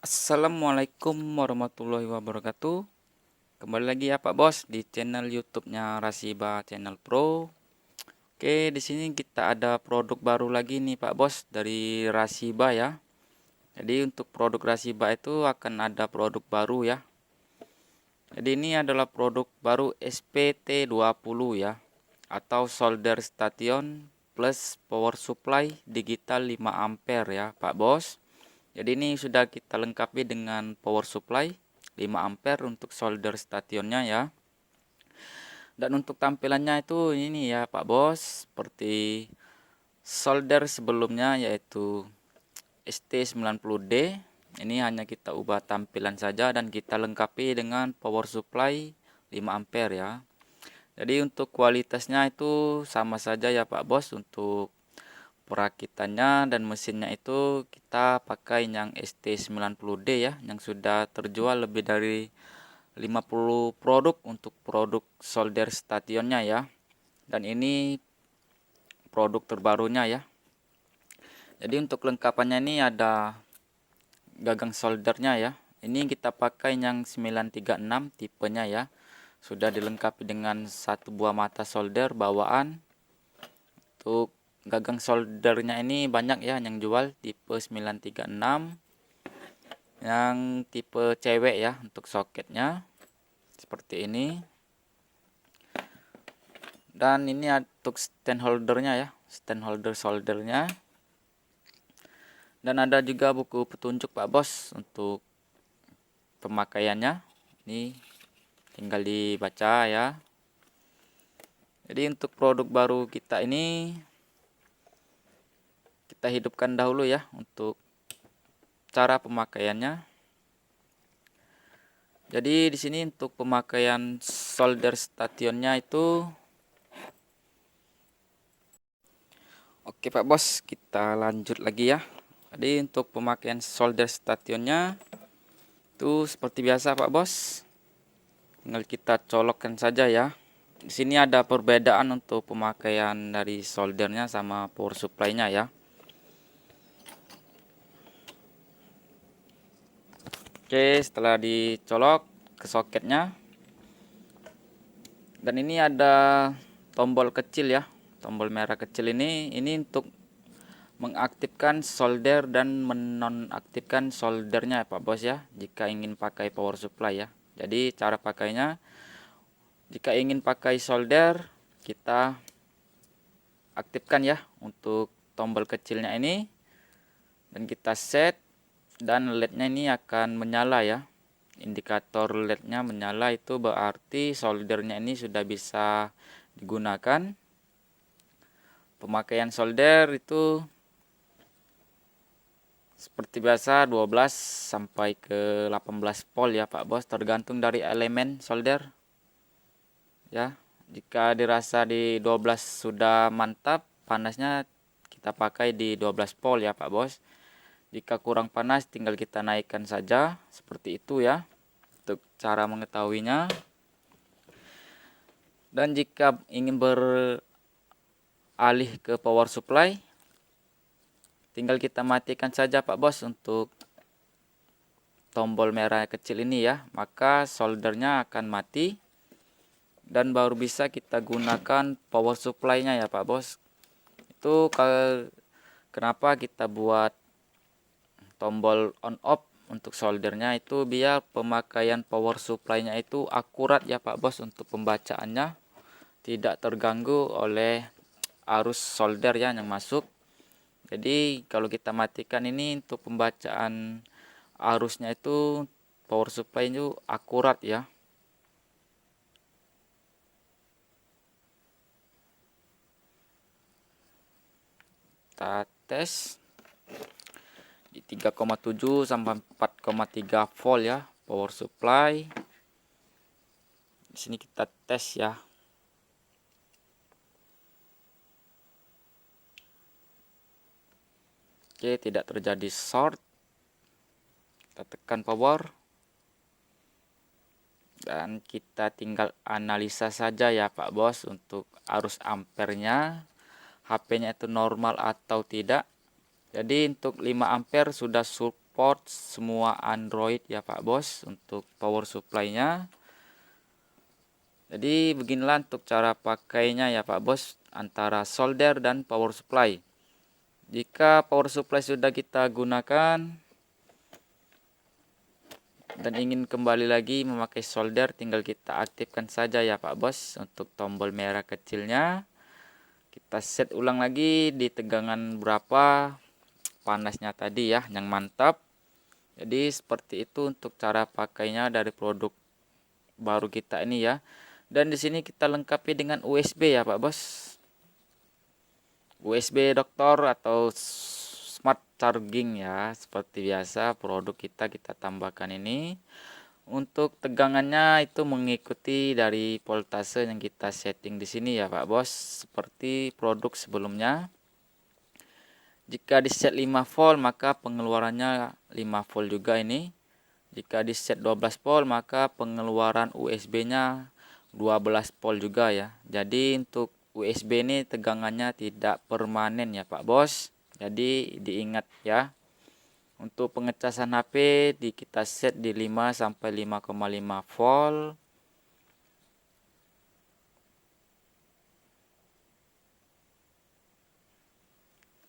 Assalamualaikum warahmatullahi wabarakatuh. Kembali lagi ya Pak Bos di channel YouTube-nya Rasiba Channel Pro. Oke, di sini kita ada produk baru lagi nih Pak Bos dari Rasiba ya. Jadi untuk produk Rasiba itu akan ada produk baru ya. Jadi ini adalah produk baru SPT20 ya, atau solder station plus power supply digital 5 ampere ya Pak Bos. Jadi ini sudah kita lengkapi dengan power supply 5 ampere untuk solder stationnya ya. Dan untuk tampilannya itu ini ya Pak Bos, seperti solder sebelumnya yaitu ST90D. Ini hanya kita ubah tampilan saja dan kita lengkapi dengan power supply 5 ampere ya. Jadi untuk kualitasnya itu sama saja ya Pak Bos. Untuk perakitannya dan mesinnya itu kita pakai yang ST90D ya, yang sudah terjual lebih dari 50 produk untuk produk solder stationnya ya. Dan ini produk terbarunya ya. Jadi untuk lengkapannya ini ada gagang soldernya ya. Ini kita pakai yang 936 tipenya ya. Sudah dilengkapi dengan satu buah mata solder bawaan. Untuk gagang soldernya ini banyak ya yang jual, tipe 936, yang tipe cewek ya untuk soketnya seperti ini. Dan ini untuk stand holdernya ya, stand holder soldernya. Dan ada juga buku petunjuk Pak Bos untuk pemakaiannya. Ini tinggal dibaca ya. Jadi untuk produk baru kita ini kita hidupkan dahulu ya untuk cara pemakaiannya. Jadi di sini untuk pemakaian solder stationnya itu, oke Pak Bos, kita lanjut lagi ya. Jadi untuk pemakaian solder stationnya itu seperti biasa Pak Bos, tinggal kita colokkan saja ya. Di sini ada perbedaan untuk pemakaian dari soldernya sama power supply-nya ya. Oke, setelah dicolok ke soketnya, dan ini ada tombol kecil ya, tombol merah kecil ini untuk mengaktifkan solder dan menonaktifkan soldernya ya Pak Bos ya, jika ingin pakai power supply ya. Jadi cara pakainya, jika ingin pakai solder, kita aktifkan ya untuk tombol kecilnya ini, dan kita set, dan LED-nya ini akan menyala ya. Indikator LED-nya menyala itu berarti soldernya ini sudah bisa digunakan. Pemakaian solder itu seperti biasa 12 sampai ke 18 volt ya Pak Bos, tergantung dari elemen solder ya. Jika dirasa di 12 sudah mantap panasnya, kita pakai di 12 volt ya Pak Bos. Jika kurang panas tinggal kita naikkan saja, seperti itu ya untuk cara mengetahuinya. Dan jika ingin beralih ke power supply, tinggal kita matikan saja Pak Bos untuk tombol merah kecil ini ya, maka soldernya akan mati dan baru bisa kita gunakan power supply-nya ya Pak Bos. Itu kenapa kita buat tombol on off untuk soldernya itu, biar pemakaian power supply-nya itu akurat ya Pak Bos, untuk pembacaannya tidak terganggu oleh arus solder ya yang masuk. Jadi kalau kita matikan ini untuk pembacaan arusnya itu, power supply itu akurat ya. Kita tes di 3,7 sampai 4,3 volt ya power supply. Di sini kita tes ya. Oke, tidak terjadi short. Kita tekan power dan kita tinggal analisa saja ya Pak Bos untuk arus ampernya, HP-nya itu normal atau tidak. Jadi untuk 5 ampere sudah support semua Android ya Pak Bos untuk power supply-nya. Jadi beginilah untuk cara pakainya ya Pak Bos, antara solder dan power supply. Jika power supply sudah kita gunakan dan ingin kembali lagi memakai solder, tinggal kita aktifkan saja ya Pak Bos untuk tombol merah kecilnya. Kita set ulang lagi di tegangan berapa panasnya tadi ya, yang mantap. Jadi seperti itu untuk cara pakainya dari produk baru kita ini ya. Dan di sini kita lengkapi dengan USB ya Pak Bos. USB doktor atau smart charging ya, seperti biasa produk kita tambahkan ini. Untuk tegangannya itu mengikuti dari voltase yang kita setting di sini ya Pak Bos, seperti produk sebelumnya. Jika di set 5 volt maka pengeluarannya 5 volt juga ini. Jika di set 12 volt maka pengeluaran USB-nya 12 volt juga ya. Jadi untuk USB ini tegangannya tidak permanen ya Pak Bos. Jadi diingat ya. Untuk pengecasan HP kita set di 5 sampai 5,5 volt.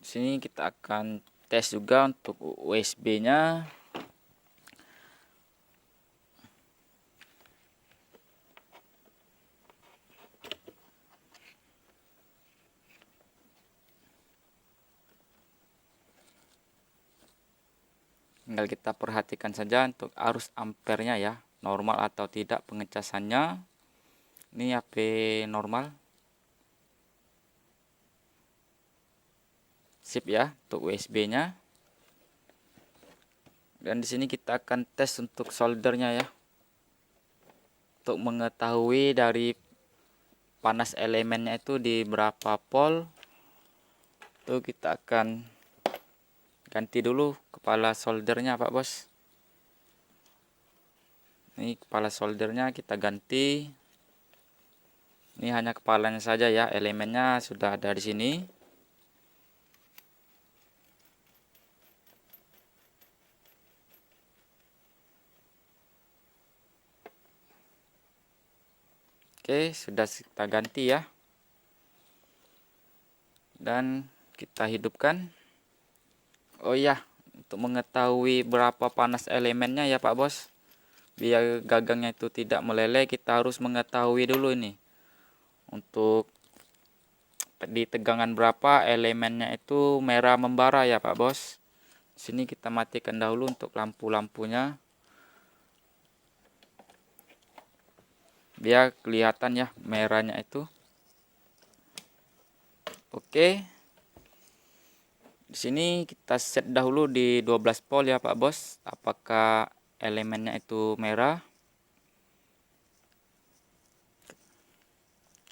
Di sini kita akan tes juga untuk USB-nya. Tinggal kita perhatikan saja untuk arus ampernya ya, normal atau tidak pengecasannya. Ini HP normal. Sip ya untuk USB-nya. Dan di sini kita akan tes untuk soldernya ya. Untuk mengetahui dari panas elemennya itu di berapa volt. Itu kita akan ganti dulu kepala soldernya Pak Bos. Ini kepala soldernya kita ganti. Ini hanya kepalanya saja ya, elemennya sudah ada di sini. Oke, sudah kita ganti ya. Dan kita hidupkan. Oh iya, untuk mengetahui berapa panas elemennya ya Pak Bos, biar gagangnya itu tidak meleleh, kita harus mengetahui dulu ini. Untuk di tegangan berapa elemennya itu merah membara ya Pak Bos. Sini kita matikan dahulu untuk lampu-lampunya. Biar kelihatan ya merahnya itu. Oke. Di sini kita set dahulu di 12 volt ya Pak Bos. Apakah elemennya itu merah?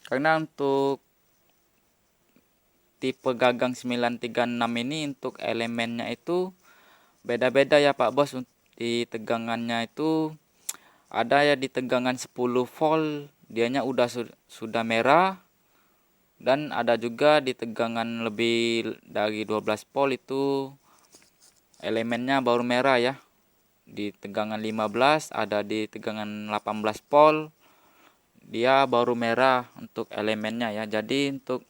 Karena untuk tipe gagang 936 ini untuk elemennya itu beda-beda ya Pak Bos. Di tegangannya itu ada ya di tegangan 10 volt dianya sudah merah, dan ada juga di tegangan lebih dari 12 volt itu elemennya baru merah ya. Di tegangan 15, ada di tegangan 18 volt dia baru merah untuk elemennya ya. Jadi untuk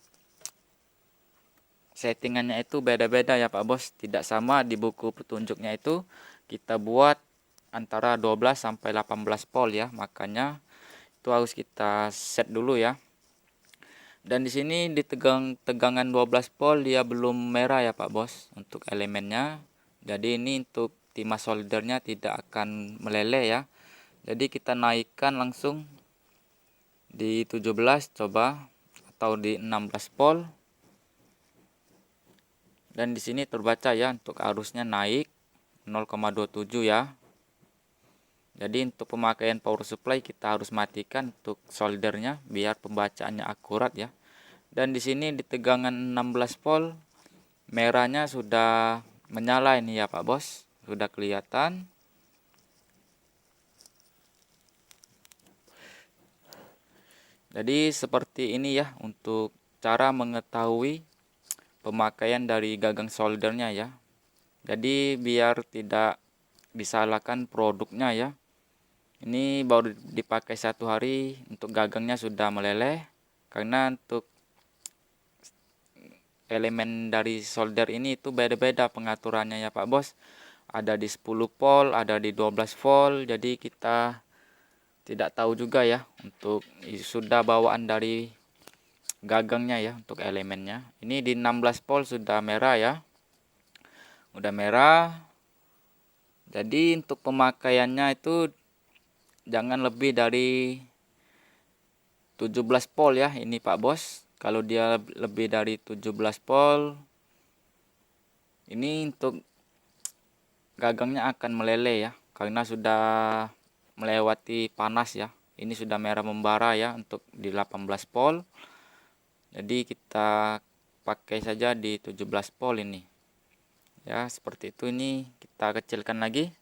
settingannya itu beda-beda ya Pak Bos, tidak sama. Di buku petunjuknya itu kita buat antara 12 sampai 18 volt ya, makanya itu harus kita set dulu ya. Dan di sini di tegangan 12 volt dia belum merah ya Pak Bos untuk elemennya. Jadi ini untuk timah soldernya tidak akan meleleh ya. Jadi kita naikkan langsung di 17 coba, atau di 16 volt. Dan di sini terbaca ya untuk arusnya naik 0,27 ya. Jadi untuk pemakaian power supply kita harus matikan untuk soldernya biar pembacaannya akurat ya. Dan di sini di tegangan 16 volt merahnya sudah menyala ini ya Pak Bos, sudah kelihatan. Jadi seperti ini ya untuk cara mengetahui pemakaian dari gagang soldernya ya. Jadi biar tidak disalahkan produknya ya. Ini baru dipakai 1 hari, untuk gagangnya sudah meleleh. Karena untuk elemen dari solder ini itu beda-beda pengaturannya ya Pak Bos. Ada di 10 volt, ada di 12 volt. Jadi kita tidak tahu juga ya untuk sudah bawaan dari gagangnya ya untuk elemennya. Ini di 16 volt sudah merah ya. Udah merah. Jadi untuk pemakaiannya itu jangan lebih dari 17 volt ya ini Pak Bos. Kalau dia lebih dari 17 volt, ini untuk gagangnya akan meleleh ya, karena sudah melewati panas ya. Ini sudah merah membara ya untuk di 18 volt. Jadi kita pakai saja di 17 volt ini. Ya, seperti itu. Ini kita kecilkan lagi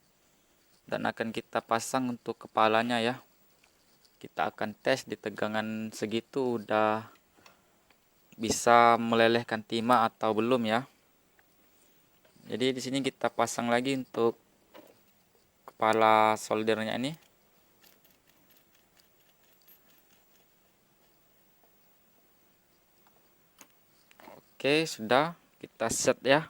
dan akan kita pasang untuk kepalanya ya. Kita akan tes di tegangan segitu udah bisa melelehkan timah atau belum ya. Jadi di sini kita pasang lagi untuk kepala soldernya ini. Oke, sudah kita set ya.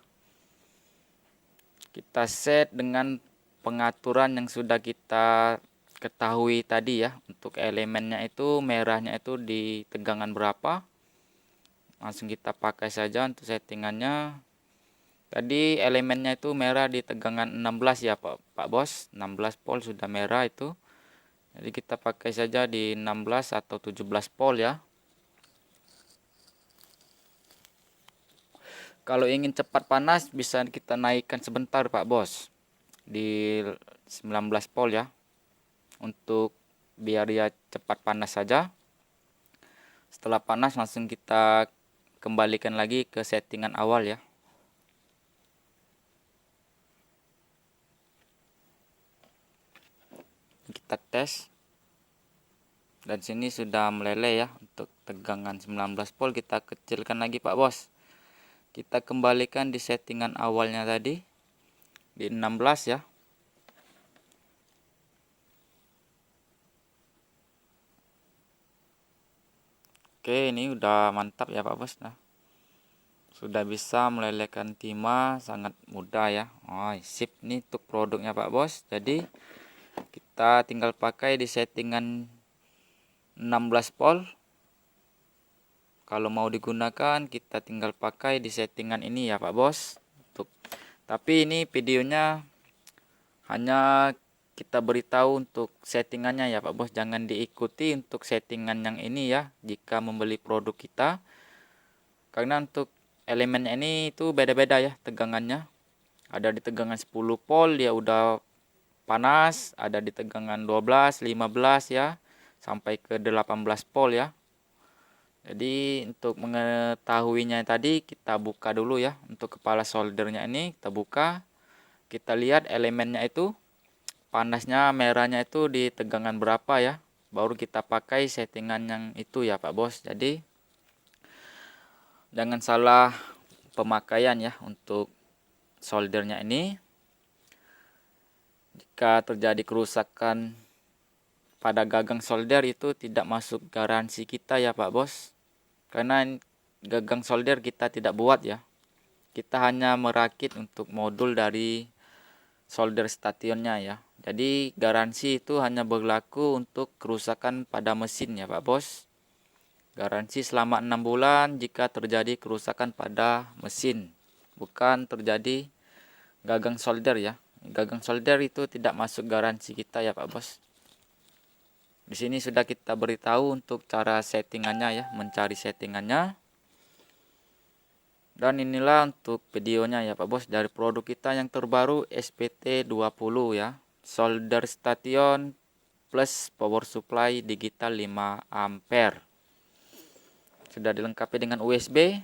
Kita set dengan pengaturan yang sudah kita ketahui tadi ya. Untuk elemennya itu merahnya itu di tegangan berapa. Langsung kita pakai saja untuk settingannya. Tadi elemennya itu merah di tegangan 16 ya Pak Bos. 16 volt sudah merah itu. Jadi kita pakai saja di 16 atau 17 volt ya. Kalau ingin cepat panas bisa kita naikkan sebentar Pak Bos. Di 19 volt ya. Untuk biar dia cepat panas saja. Setelah panas langsung kita kembalikan lagi ke settingan awal ya. Kita tes. Dan sini sudah meleleh ya. Untuk tegangan 19 volt kita kecilkan lagi Pak Bos. Kita kembalikan di settingan awalnya tadi di 16 ya. Oke, ini udah mantap ya Pak Bos. Nah, sudah bisa melelehkan timah sangat mudah ya. Oh, sip nih untuk produknya Pak Bos. Jadi kita tinggal pakai di settingan 16 volt. Kalau mau digunakan kita tinggal pakai di settingan ini ya Pak Bos. Tapi ini videonya hanya kita beritahu untuk settingannya ya Pak Bos. Jangan diikuti untuk settingan yang ini ya jika membeli produk kita. Karena untuk elemennya ini itu beda-beda ya tegangannya. Ada di tegangan 10 volt dia udah panas, ada di tegangan 12, 15 ya, sampai ke 18 volt ya. Jadi untuk mengetahuinya tadi kita buka dulu ya. Untuk kepala soldernya ini kita buka. Kita lihat elemennya itu panasnya merahnya itu di tegangan berapa ya. Baru kita pakai settingan yang itu ya Pak Bos. Jadi jangan salah pemakaian ya untuk soldernya ini. Jika terjadi kerusakan pada gagang solder itu tidak masuk garansi kita ya Pak Bos. Karena gagang solder kita tidak buat ya. Kita hanya merakit untuk modul dari solder stationnya ya. Jadi garansi itu hanya berlaku untuk kerusakan pada mesin ya Pak Bos. Garansi selama 6 bulan jika terjadi kerusakan pada mesin. Bukan terjadi gagang solder ya. Gagang solder itu tidak masuk garansi kita ya Pak Bos. Di sini sudah kita beritahu untuk cara settingannya ya, mencari settingannya. Dan inilah untuk videonya ya Pak Bos dari produk kita yang terbaru SPT20 ya. Solder station plus power supply digital 5 ampere. Sudah dilengkapi dengan USB.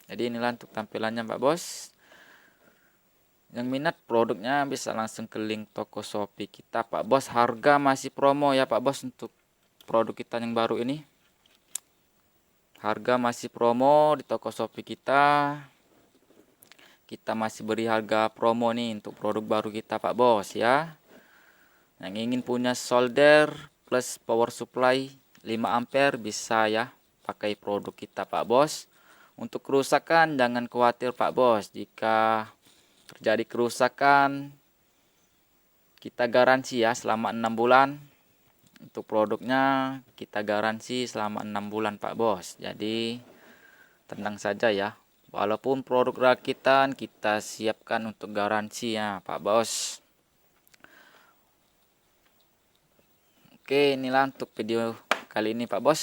Jadi inilah untuk tampilannya Pak Bos. Yang minat produknya bisa langsung ke link toko Shopee kita Pak Bos. Harga masih promo ya Pak Bos untuk produk kita yang baru ini. Harga masih promo di toko Shopee kita. kita masih beri harga promo nih untuk produk baru kita Pak Bos ya. Yang ingin punya solder plus power supply 5 ampere bisa ya pakai produk kita Pak Bos. Untuk kerusakan jangan khawatir Pak Bos, jika terjadi kerusakan kita garansi ya selama 6 bulan. Untuk produknya kita garansi selama 6 bulan Pak Bos. Jadi tenang saja ya. Walaupun produk rakitan kita siapkan untuk garansi ya Pak Bos. Oke, inilah untuk video kali ini Pak Bos.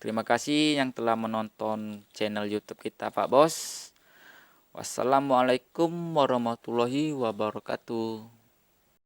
Terima kasih yang telah menonton channel YouTube kita Pak Bos. Wassalamualaikum warahmatullahi wabarakatuh.